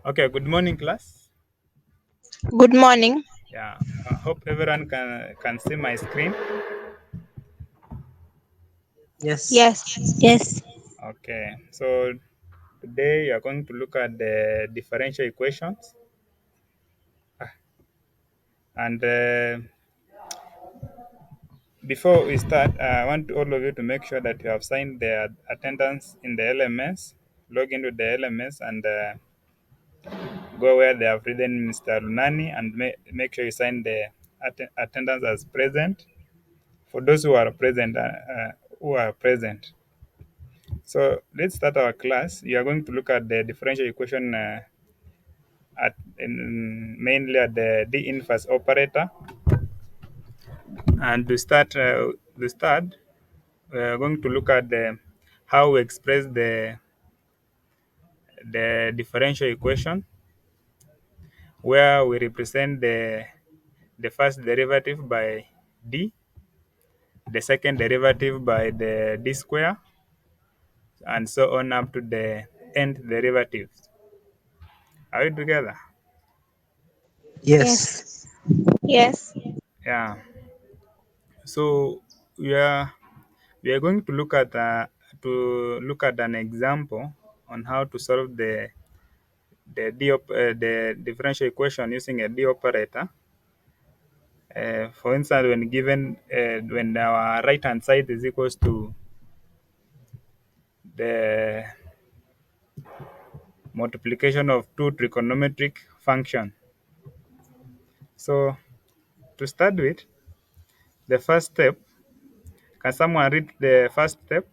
Okay, good morning, class. Good morning. Yeah, I hope everyone can see my screen. Yes. Yes. Yes. Okay, so today you are going to look at the differential equations, and before we start, I want all of you to make sure that you have signed the attendance in the LMS. Log into the LMS and go where they have written Mr. Lunani and make sure you sign the attendance as present for those who are present. So let's start our class. You are going to look at the differential equation mainly at the D inverse operator. And to start, we are going to look at how we express the differential equation, where we represent the first derivative by d, the second derivative by the d square, and so on up to the nth derivatives. Are we together? Yes. Yes. Yes. Yeah. So we are we are going to look at an example on how to solve the differential equation using a D operator. For instance, when our right hand side is equals to the multiplication of two trigonometric function. So to start with, the first step, can someone read the first step?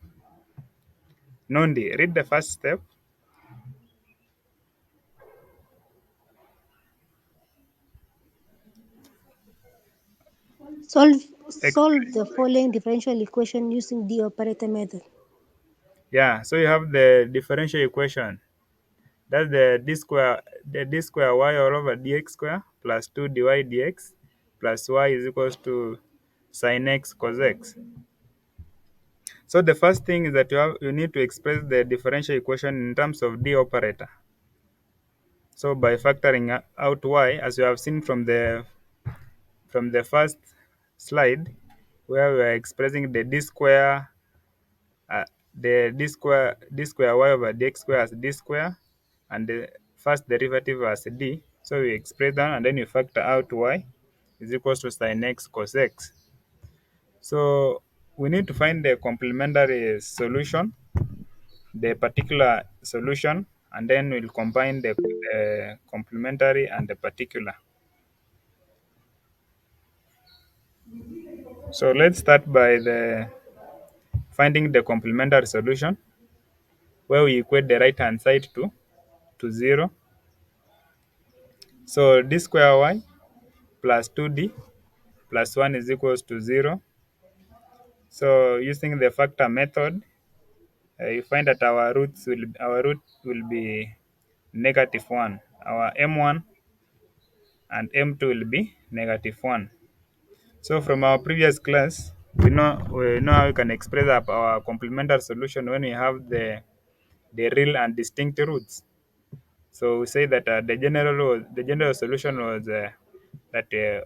Nondi, read the first step. Solve Ex- solve the following differential equation using the operator method. Yeah, so you have the differential equation. That's the d square y all over dx square plus 2 dy dx plus y is equals to sin x cos x. So the first thing is that you need to express the differential equation in terms of d operator. So by factoring out y, as you have seen from the first slide, where we are expressing the d square y over dx square as d square, and the first derivative as d. So we express that, and then you factor out y is equals to sin x cos x. So we need to find the complementary solution, the particular solution, and then we'll combine the complementary and the particular. So let's start by the finding the complementary solution, where we equate the right hand side to 0. So d square y plus 2d plus 1 is equals to 0. So using the factor method, you find that our root will be negative 1. Our m1 and m2 will be negative 1. So from our previous class, we know how we can express up our complementary solution when we have the real and distinct roots. So we say that the general solution was that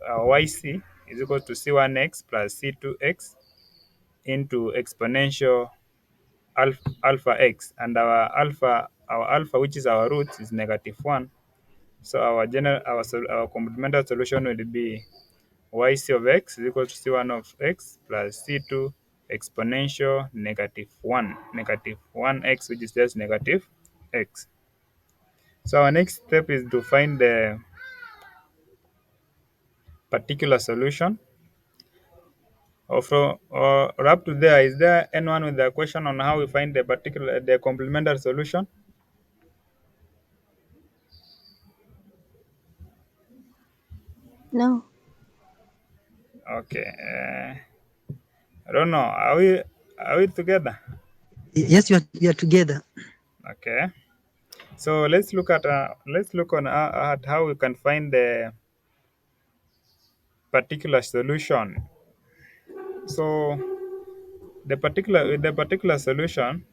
our yc is equal to c1x plus c2x into exponential alpha x, and our alpha, which is our root, is negative 1. So our complementary solution will be yc of x is equal to c1 of x plus c2 exponential negative 1x, which is just negative x. So our next step is to find the particular solution. Or up to there, is there anyone with a question on how we find the complementary solution? No. Okay. I don't know. Are we together? Yes, we are together. Okay. So let's look at how we can find the particular solution. So with the particular solution,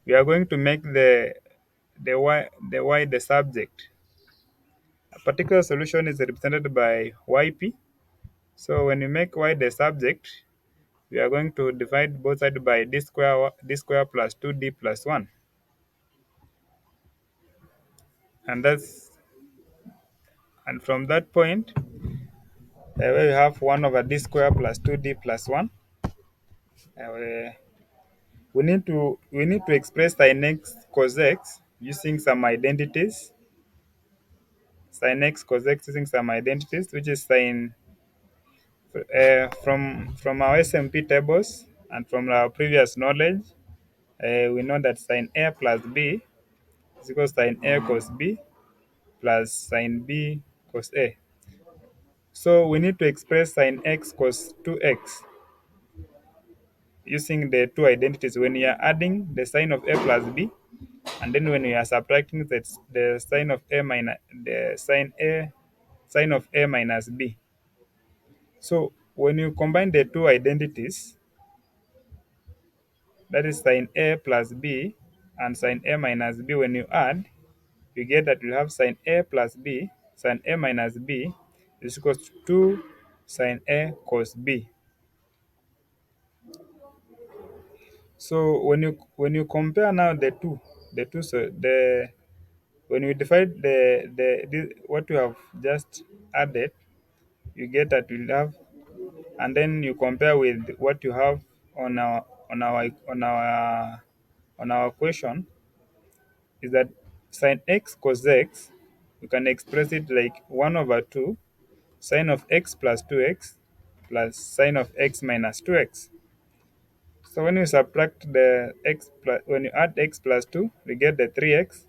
we are going to make the subject. A particular solution is represented by yp. So when you make y the subject, we are going to divide both sides by d square plus 2d plus 1. And from that point, where we have 1 over d square plus 2d plus 1, uh, we need to express sin x cos x using some identities. Sin x cos x using some identities, which is from our SMP tables and from our previous knowledge, we know that sin A plus B is equals to sin A cos B plus sin B cos A. So we need to express sin x cos 2x using the two identities when you are adding the sign of A plus B, and then when you are subtracting the sign of A minus the sign of A minus B. So when you combine the two identities, that is sin A plus B and sin A minus B, when you add, you get that you have sin A plus B, sin A minus B is equal to 2 sin A cos B. So when you compare now when you divide what you have just added, you get that you have, and then you compare with what you have on our equation, is that sin x cos x, you can express it like 1 over 2 sine of x plus 2x plus sine of x minus 2x. So when you subtract when you add x plus 2, you get the 3x.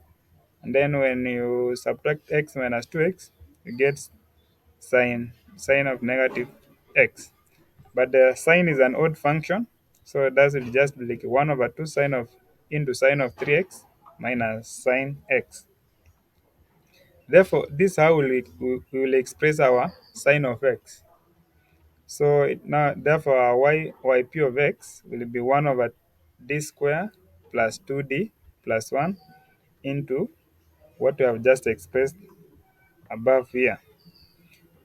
And then when you subtract x minus 2x, you get sine of negative x. But the sine is an odd function, so that will just be like 1 over 2 sine of into sine of 3x minus sine x. Therefore, this is how we will express our sine of x. So therefore, our yp of x will be 1 over d square plus 2d plus 1 into what we have just expressed above here.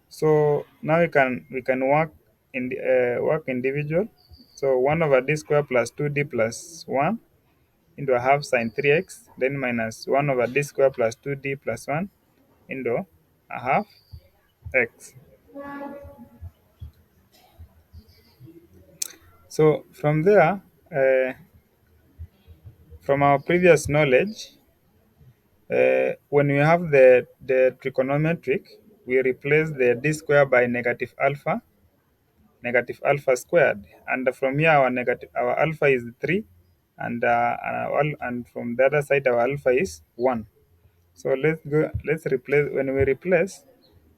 So now we can work individual. So 1 over d square plus 2d plus 1 into a half sine 3x, then minus 1 over d square plus 2d plus 1 into a half x. So from there, from our previous knowledge, when we have the trigonometric, we replace the d square by negative alpha squared, and from here our alpha is 3, and from the other side our alpha is 1. So let's replace. When we replace,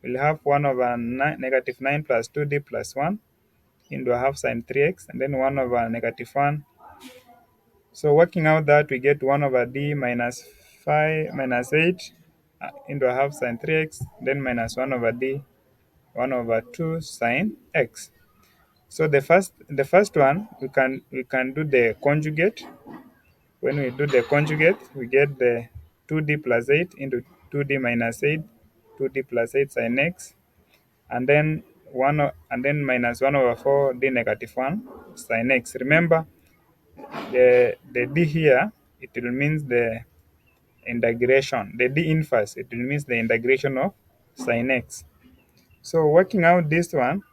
we'll have 1 over negative 9 plus 2d plus 1 into a half sine 3x, and then 1 over negative 1. So working out that, we get 1 over d minus 5 minus 8 into a half sine 3x, then minus 1 over d 1 over 2 sine x. So the first one, we can do the conjugate. When we do the conjugate, we get the 2d plus 8 into 2d minus 8, 2d plus 8 sin x, and then minus 1 over 4 d negative 1 sin x. Remember, the d here, it will means the integration. The d inverse, it will means the integration of sin x. So working out this one,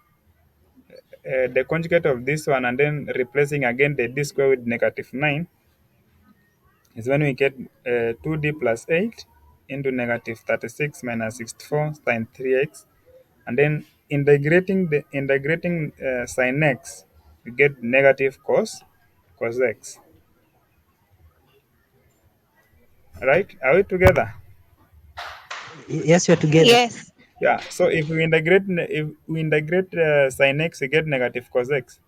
the conjugate of this one, and then replacing again the d square with negative 9, is when we get 2d plus 8 into negative 36 minus 64 sin 3x, and then integrating sin x, we get negative cos x. Right? Are we together? Yes, we are together. Yes. Yeah. So if we integrate sin x, we get negative cos x.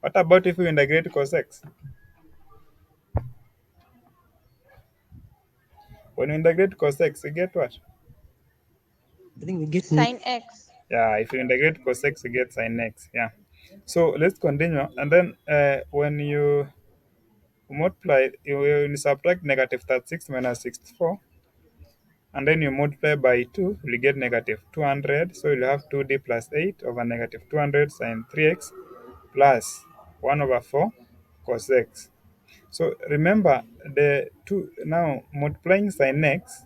What about if we integrate cos x? When we integrate cos x, we get what? I think we get Sin x. Yeah, if you integrate cos x, you get sin x. Yeah. So let's continue. And then you subtract negative 36 minus 64, and then you multiply by 2, you'll get negative 200. So you'll have 2d plus 8 over negative 200 sine 3x plus 1 over 4 cos x. So remember the two, now multiplying sin x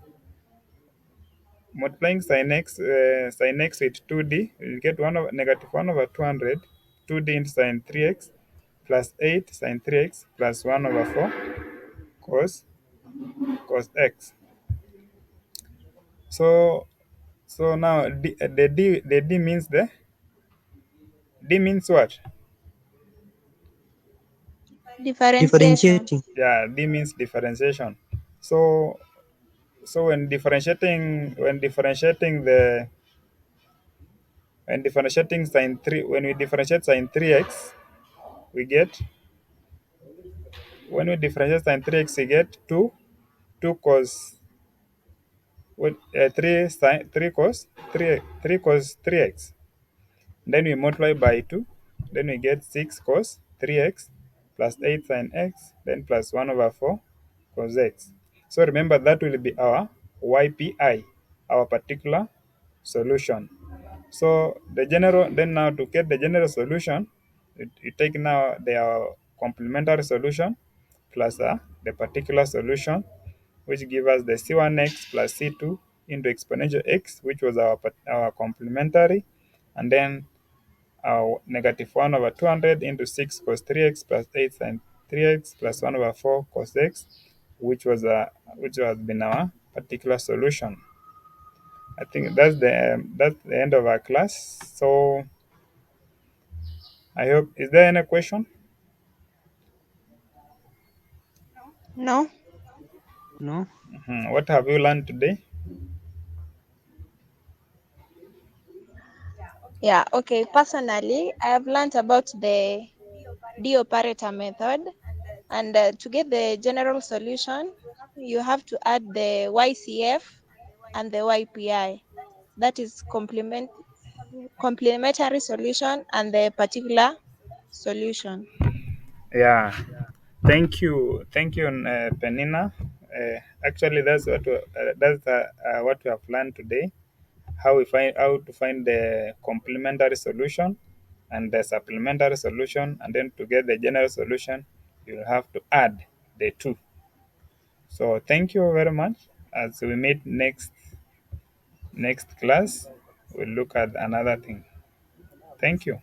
with 2d, you'll get 1 over negative 1 over 200, 2d into sine 3x plus 8 sine 3x plus 1 over 4 cos x. So now the d means what? Differentiation. Differentiating. Yeah, d means differentiation. So when we differentiate sine 3x, we get when we differentiate sine 3x, we get 2 cos what 3 sin 3 cos 3 cos 3x. Then we multiply by 2. Then we get 6 cos 3x plus 8 sin x, then plus 1 over 4 cos x. So remember that will be our YPI, our particular solution. So then now to get the general solution, you take now the complementary solution plus the particular solution, which give us the C1x plus C2 into exponential x, which was our complementary, and then negative 1 over 200 into 6 cos 3x plus 8 sin 3x plus 1 over 4 cos x, which has been our particular solution. I think that's the end of our class. So I hope, is there any question? No. No. What have you learned today? Yeah, okay. Personally, I have learned about the D operator method, and to get the general solution, you have to add the YCF and the YPI. That is complementary solution and the particular solution. Yeah, thank you, Penina. Actually, that's what we have learned today. How to find the complementary solution and the supplementary solution, and then to get the general solution, you'll have to add the two. So thank you very much. As we meet next class, we'll look at another thing. Thank you.